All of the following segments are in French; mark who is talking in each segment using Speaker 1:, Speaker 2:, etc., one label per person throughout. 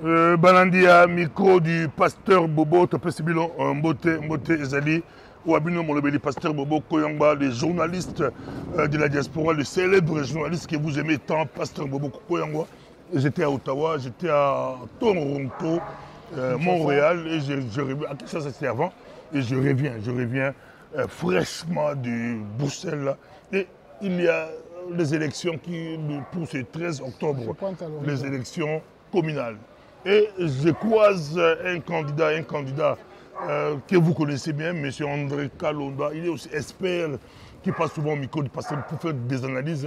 Speaker 1: Balandia, micro du pasteur Bobo, Topesibilo, Mbote Ezali, Ouabino Molobeli, pasteur Bobo Koyamba, les journalistes de la diaspora, le célèbre journaliste que vous aimez tant, pasteur Bobo Koyamba. J'étais à Ottawa, j'étais à Toronto, Montréal, et je reviens, ça c'était avant, et je reviens fraîchement du Bruxelles. Et il y a les élections pour ce 13 octobre, les élections communales. Et je croise un candidat que vous connaissez bien, M. André Kalonda. Il est aussi expert qui passe souvent au micro du pasteur pour faire des analyses.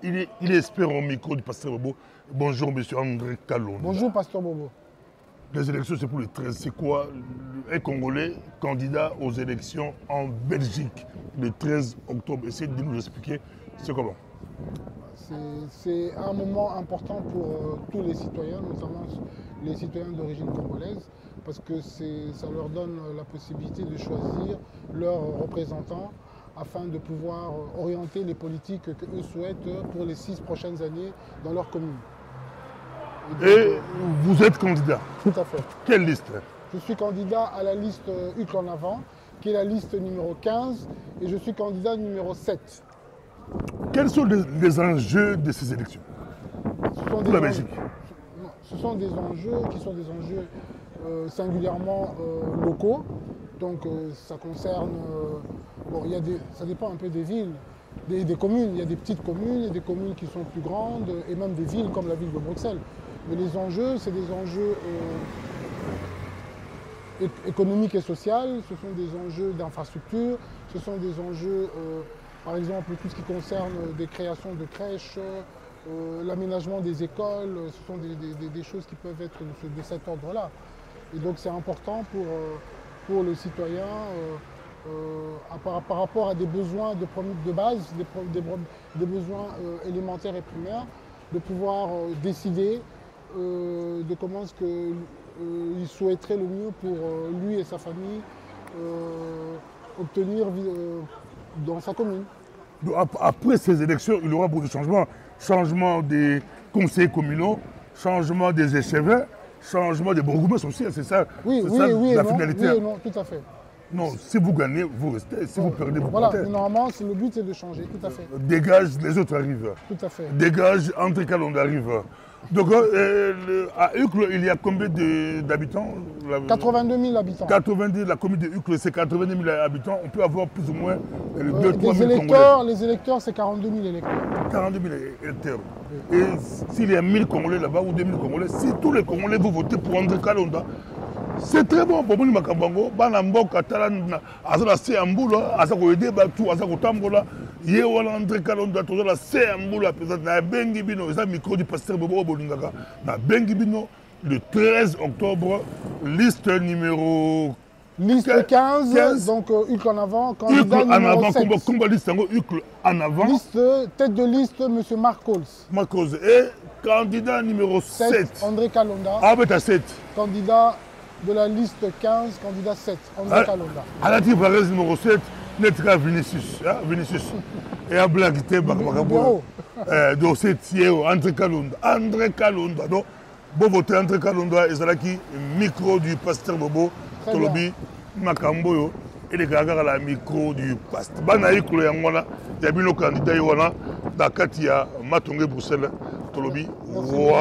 Speaker 1: Il est expert au micro du pasteur Bobo. Bonjour M. André Kalonda.
Speaker 2: Bonjour pasteur Bobo.
Speaker 1: Les élections, c'est pour le 13. C'est quoi un Congolais candidat aux élections en Belgique le 13 octobre? Essayez de nous expliquer c'est comment.
Speaker 2: C'est un moment important pour tous les citoyens, notamment les citoyens d'origine congolaise, parce que ça leur donne la possibilité de choisir leurs représentants afin de pouvoir orienter les politiques qu'eux souhaitent pour les 6 prochaines années dans leur commune.
Speaker 1: Et vous êtes candidat?
Speaker 2: Tout à fait.
Speaker 1: Quelle liste?
Speaker 2: Je suis candidat à la liste UC en avant, qui est la liste numéro 15, et je suis candidat numéro 7.
Speaker 1: Quels sont les enjeux de ces élections pour la Belgique?
Speaker 2: Ce sont des enjeux qui sont des enjeux singulièrement locaux. Donc ça concerne, ça dépend un peu des villes, des communes. Il y a des petites communes, il y a des communes qui sont plus grandes, et même des villes comme la ville de Bruxelles. Mais les enjeux, c'est des enjeux économiques et sociaux, ce sont des enjeux d'infrastructure, ce sont des enjeux... par exemple, tout ce qui concerne des créations de crèches, l'aménagement des écoles, ce sont des choses qui peuvent être de cet ordre-là. Et donc c'est important pour le citoyen, par rapport à des besoins de base, des besoins élémentaires et primaires, de pouvoir décider de comment est-ce qu'il souhaiterait le mieux pour lui et sa famille obtenir dans sa commune.
Speaker 1: Après ces élections, il y aura beaucoup de changements. Changement des conseils communaux, changement des échevins, changement des bourgmestres aussi, c'est ça,
Speaker 2: oui,
Speaker 1: la finalité.
Speaker 2: Oui et non, tout à fait.
Speaker 1: Non, si vous gagnez, vous restez. Si vous perdez, vous
Speaker 2: partez.
Speaker 1: Voilà,
Speaker 2: normalement, le but c'est de changer, tout à fait.
Speaker 1: Dégage, les autres arrivent.
Speaker 2: Tout à fait.
Speaker 1: Dégage, André Kalonda arrive. Donc, à Uccle, il y a combien d'habitants?
Speaker 2: 82 000 habitants.
Speaker 1: 90, la commune de Uccle, c'est 82 000 habitants. On peut avoir plus ou moins 2-3 000
Speaker 2: Congolais. Les électeurs, c'est 42 000 électeurs.
Speaker 1: 42 000 électeurs. Oui. Et s'il y a 1000 Congolais là-bas ou 2000 Congolais, si tous les Congolais vont voter pour André Kalonda, c'est très bon pour moi. Makambango, Banamboka, Talana, Azala Seamboula, Azako Ede Batu, Azako Tambola, Yewala André Kalonda, Tozala Seamboula, na Bengibino, ça micro du pasteur Bobo Bolingaka, na Bengibino, le 13 octobre, liste numéro.
Speaker 2: Liste 15, donc UCL en avant, candidat numéro 7.
Speaker 1: Combat liste UCL en avant.
Speaker 2: Liste, tête de liste, M. Marc Coles.
Speaker 1: Marc Coles. Et candidat numéro 7.
Speaker 2: André Kalonda.
Speaker 1: Ah, mais t'as 7.
Speaker 2: Candidat de la liste 15, candidat 7, André Kalonda.
Speaker 1: À la tirage numéro 7, Netra Vinicius. Et à Blaguité, Bakababo. Donc c'est André Kalonda. André Kalonda. Donc, bon voter André Kalonda et Zalaki, micro du pasteur Bobo. Tolobi, Makamboyo, et les gars à la micro du pasteur. Banaï Koulé Angwana, il y a bien le candidat Yowana, Dakatia, Matongé Bruxelles, Tolobi. Waouh!